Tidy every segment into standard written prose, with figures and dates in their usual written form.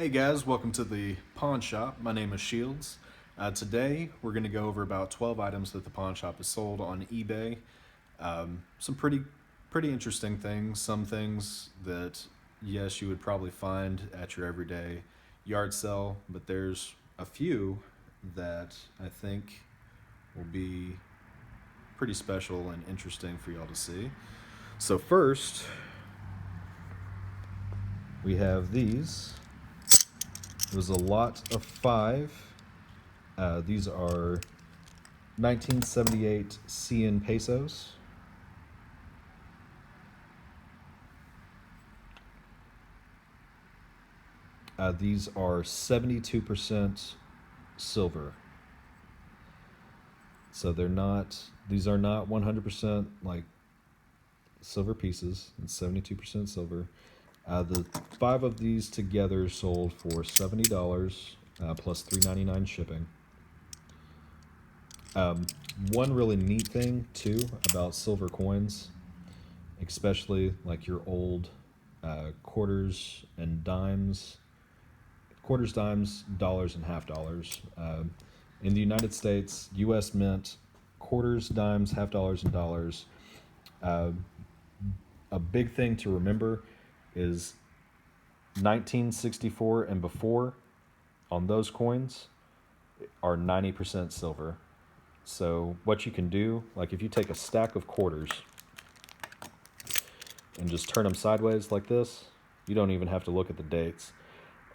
Hey guys, welcome to the pawn shop. My name is Shields. Today we're going to go over about 12 items that the pawn shop has sold on eBay. Some pretty interesting things. Some things that yes you would probably find at your everyday yard sale, but there's a few that I think will be pretty special and interesting for y'all to see. So first we have these. It was a lot of 5. These are 1978 CN pesos. These are 72% silver. So these are not 100% like silver pieces. It's 72% silver. The 5 of these together sold for $70 plus $3.99 shipping. One really neat thing too about silver coins, especially like your old quarters, dimes, dollars, and half dollars. In the United States, U.S. Mint, quarters, dimes, half dollars, and dollars. A big thing to remember is 1964 and before on those coins are 90% silver. So what you can do, like if you take a stack of quarters and just turn them sideways like this, you don't even have to look at the dates.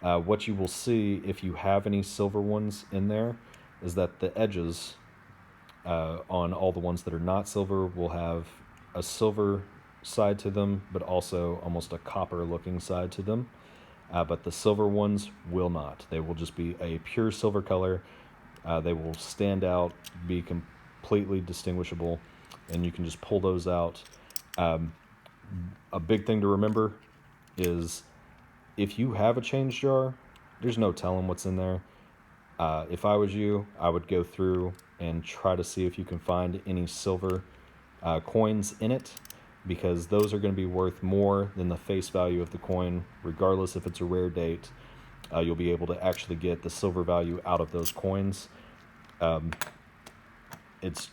What you will see if you have any silver ones in there is that the edges on all the ones that are not silver will have a silver side to them, but also almost a copper looking side to them. But the silver ones will not. They will just be a pure silver color. They will stand out, be completely distinguishable, and you can just pull those out. A big thing to remember is if you have a change jar, there's no telling what's in there. If I was you, I would go through and try to see if you can find any silver coins in it, because those are going to be worth more than the face value of the coin, regardless if it's a rare date. You'll be able to actually get the silver value out of those coins. It's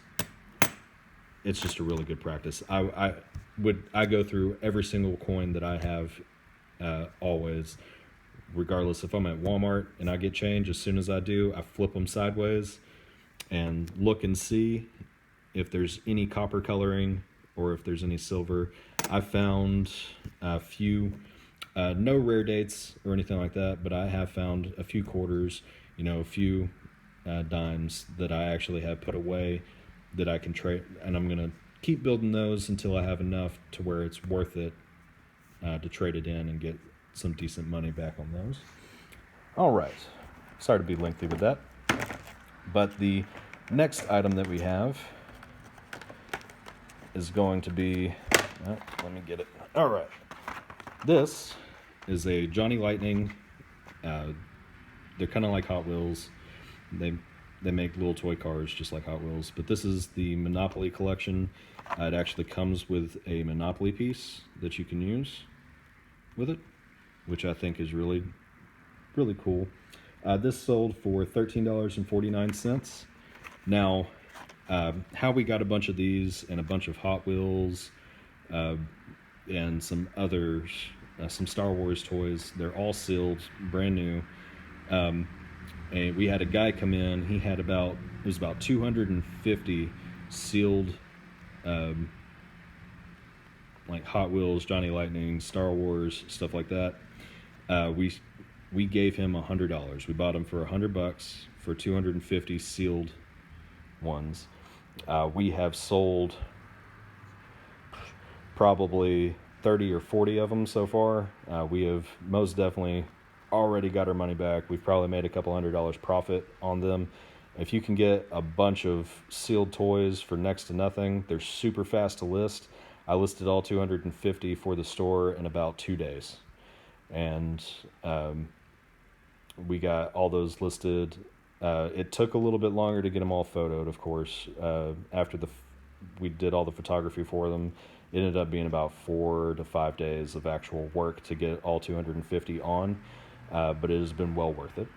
just a really good practice. I go through every single coin that I have always, regardless if I'm at Walmart and I get change. As soon as I do, I flip them sideways and look and see if there's any copper coloring or if there's any silver. I found a few, no rare dates or anything like that, but I have found a few quarters, a few dimes that I actually have put away that I can trade, and I'm going to keep building those until I have enough to where it's worth it to trade it in and get some decent money back on those. All right. Sorry to be lengthy with that. But the next item that we have is going to be, let me get it. All right. This is a Johnny Lightning. They're kind of like Hot Wheels. They make little toy cars just like Hot Wheels. But this is the Monopoly collection. It actually comes with a Monopoly piece that you can use with it, which I think is really, really cool. This sold for $13.49. Now, how we got a bunch of these and a bunch of Hot Wheels and some others, some Star Wars toys, they're all sealed, brand new. And we had a guy come in. He had about 250 sealed like Hot Wheels, Johnny Lightning, Star Wars, stuff like that. We gave him $100. We bought them for $100 for 250 sealed ones. We have sold probably 30 or 40 of them so far. We have most definitely already got our money back. We've probably made a couple $100 profit on them. If you can get a bunch of sealed toys for next to nothing, they're super fast to list. I listed all 250 for the store in about 2 days. And we got all those listed. It took a little bit longer to get them all photoed, of course. After we did all the photography for them, it ended up being about 4 to 5 days of actual work to get all 250 on. but it has been well worth it.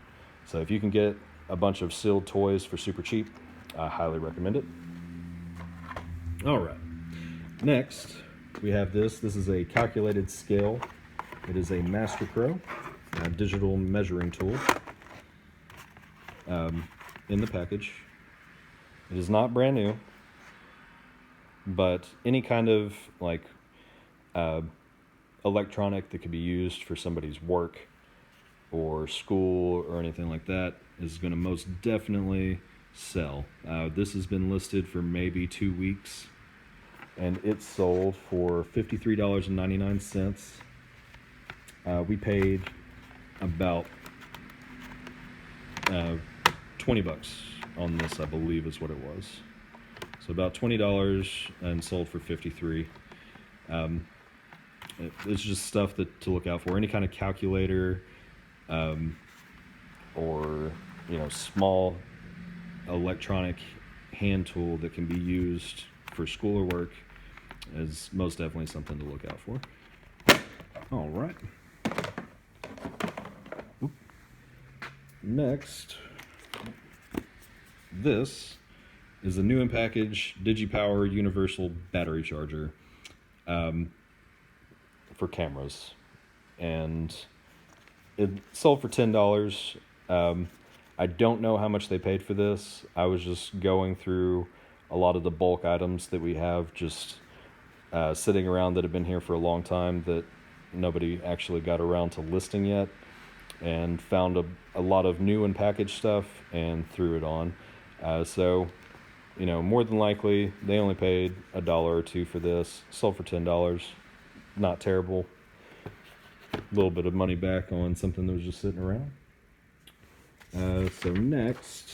So if you can get a bunch of sealed toys for super cheap, I highly recommend it. All right. Next, we have this. This is a calculated scale. It is a Master Pro, a digital measuring tool in the package. It is not brand new, but any kind of like electronic that could be used for somebody's work or school or anything like that is going to most definitely sell. This has been listed for maybe 2 weeks, and it's sold for $53.99. We paid about $20 on this, I believe is what it was. So about $20 and sold for $53. It's just stuff to look out for. Any kind of calculator, or small electronic hand tool that can be used for school or work is most definitely something to look out for. All right. Next, this is a new in package DigiPower universal battery charger for cameras, and it sold for $10. I don't know how much they paid for this. I was just going through a lot of the bulk items that we have just sitting around that have been here for a long time that nobody actually got around to listing yet, and found a lot of new and packaged stuff and threw it on. So more than likely they only paid $1 or $2 for this. Sold for $10. Not terrible. A little bit of money back on something that was just sitting around. So next,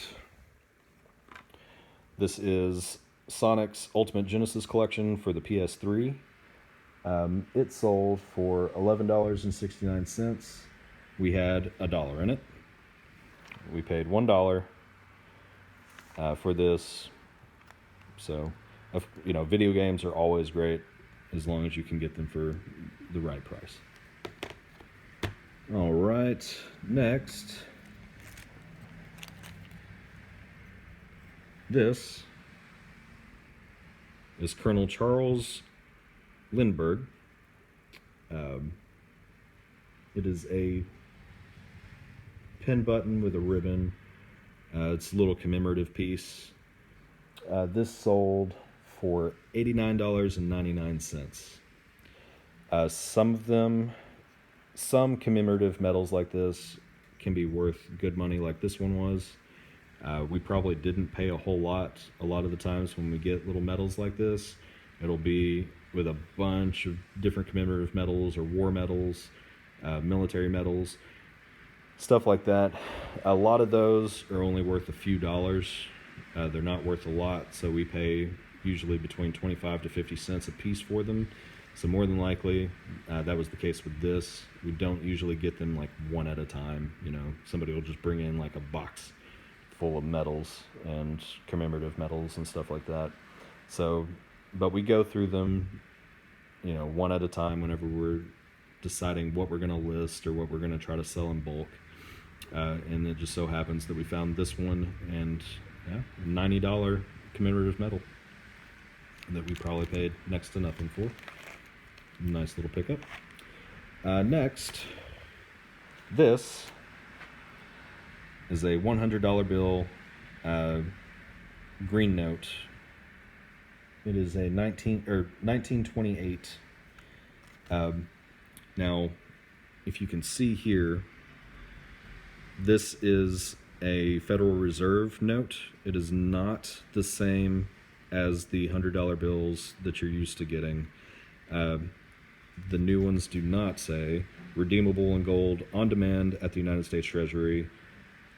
this is Sonic's Ultimate Genesis Collection for the PS3. It sold for $11.69. We had $1 in it. We paid $1 for this. So, video games are always great as long as you can get them for the right price. All right, next. This is Colonel Charles Lindbergh. It is a pin button with a ribbon. It's a little commemorative piece. This sold for $89.99. Some commemorative medals like this can be worth good money, like this one was. We probably didn't pay a whole lot. A lot of the times when we get little medals like this, it'll be with a bunch of different commemorative medals or war medals, military medals, stuff like that. A lot of those are only worth a few dollars. They're not worth a lot, so we pay usually between 25 to 50 cents a piece for them. So more than likely, that was the case with this. We don't usually get them like one at a time. Somebody will just bring in like a box full of medals and commemorative medals and stuff like that. So, but we go through them, one at a time whenever we're deciding what we're going to list or what we're going to try to sell in bulk. And it just so happens that we found this one and $90 commemorative medal that we probably paid next to nothing for. Nice little pickup. Next, this is a $100 bill, green note. It is a 1928. Now, if you can see here, this is a Federal Reserve note. It is not the same as the $100 bills that you're used to getting. The new ones do not say redeemable in gold on demand at the United States Treasury,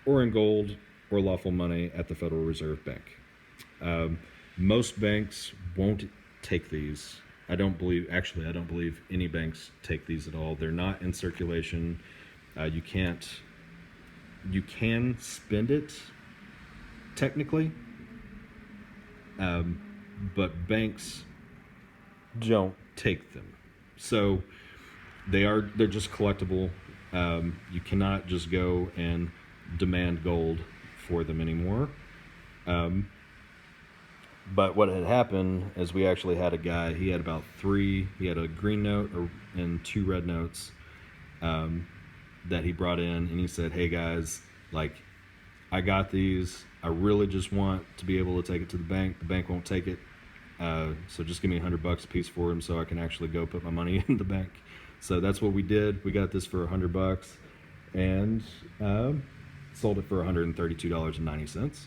or in gold or lawful money at the Federal Reserve Bank. Most banks won't take these. I don't believe any banks take these at all. They're not in circulation. You can spend it technically, but banks don't take them. So they're just collectible. You cannot just go and demand gold for them anymore. But what had happened is we actually had a guy, he had about three, he had a green note and two red notes that he brought in, and he said, hey guys, like, I got these. I really just want to be able to take it to the bank. The bank won't take it. So just give me $100 a piece for them so I can actually go put my money in the bank. So that's what we did. We got this for $100 and sold it for $132.90.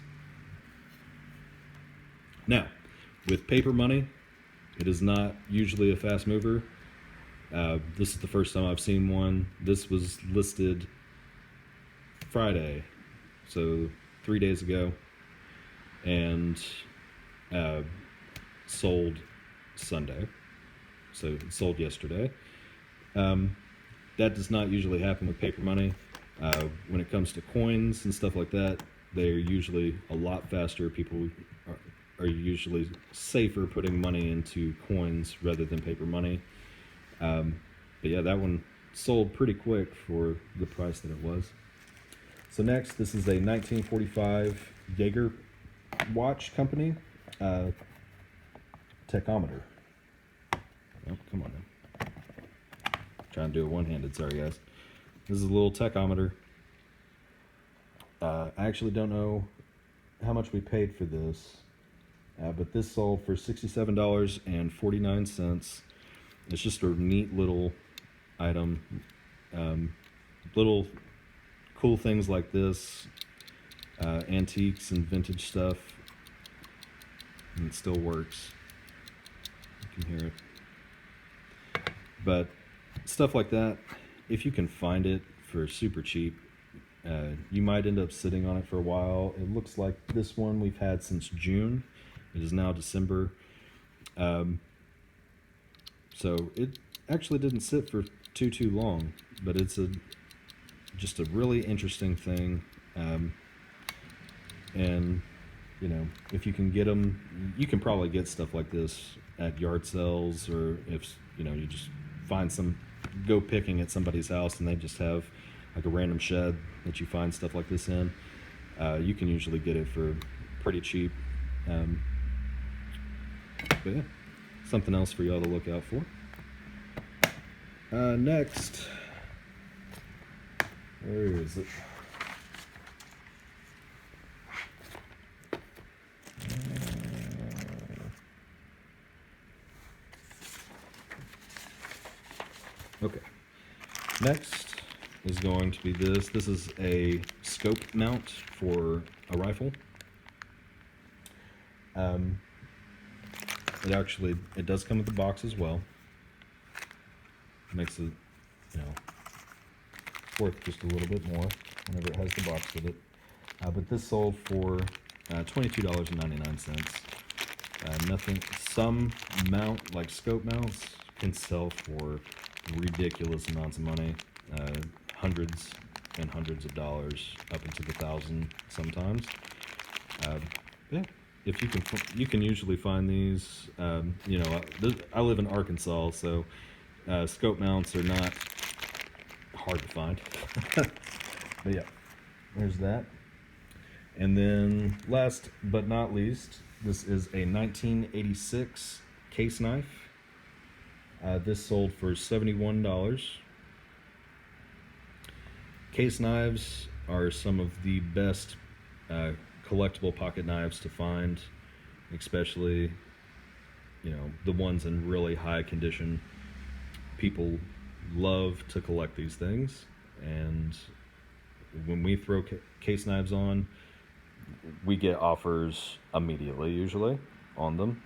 Now, with paper money, it is not usually a fast mover. This is the first time I've seen one. This was listed Friday, so 3 days ago, and sold Sunday. So it sold yesterday. That does not usually happen with paper money. When it comes to coins and stuff like that, they're usually a lot faster. People are usually safer putting money into coins rather than paper money. But yeah, that one sold pretty quick for the price that it was. So next, this is a 1945 Jaeger watch company tachometer. Oh, come on now. Trying to do it one-handed, sorry guys. This is a little tachometer. I actually don't know how much we paid for this, but this sold for $67.49. It's just a neat little item. Little cool things like this, antiques and vintage stuff, and it still works. You can hear it. But stuff like that, if you can find it for super cheap, you might end up sitting on it for a while. It looks like this one we've had since June. It is now December. So it actually didn't sit for too long, but it's just a really interesting thing. And you know, if you can get them, you can probably get stuff like this at yard sales, or if you know, you just go picking at somebody's house and they just have like a random shed that you find stuff like this in. You can usually get it for pretty cheap. But yeah, something else for y'all to look out for. Next, where is it? Okay. Next is going to be this. This is a scope mount for a rifle. It does come with the box as well. Makes it, you know, worth just a little bit more whenever it has the box with it. But this sold for $22.99. Some mount, like scope mounts, can sell for ridiculous amounts of money, hundreds and hundreds of dollars, up into the $1,000 sometimes. Yeah, if you can usually find these. You know, I live in Arkansas, so scope mounts are not hard to find. But yeah, there's that. And then last but not least, this is a 1986 case knife. This sold for $71. Case knives are some of the best collectible pocket knives to find, especially, you know, the ones in really high condition. People love to collect these things, and when we throw case knives on, we get offers immediately, usually, on them.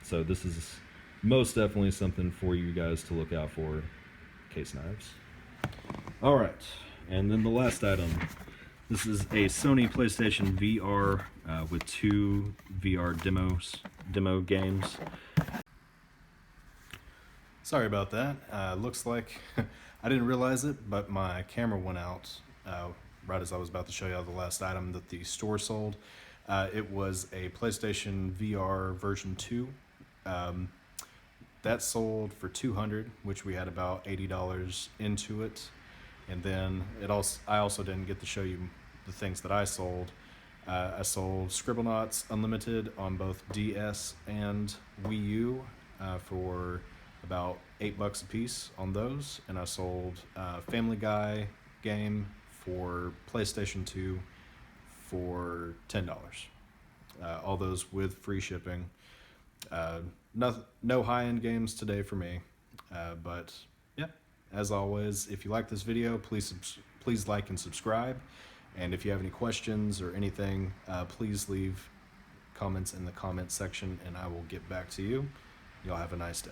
So this is most definitely something for you guys to look out for, case knives. All right, and then the last item. This is a Sony PlayStation VR with 2 VR demo games. Sorry about that. Looks like I didn't realize it, but my camera went out right as I was about to show you the last item that the store sold. It was a PlayStation VR version 2. that sold for 200, which we had about $80 into it. And then I also didn't get to show you the things that I sold. I sold Scribblenauts Unlimited on both DS and Wii U for about $8 a piece on those, and I sold Family Guy game for PlayStation 2 for $10. All those with free shipping. No high-end games today for me, but yeah. As always, if you like this video, please like and subscribe. And if you have any questions or anything, please leave comments in the comment section, and I will get back to you. Y'all have a nice day.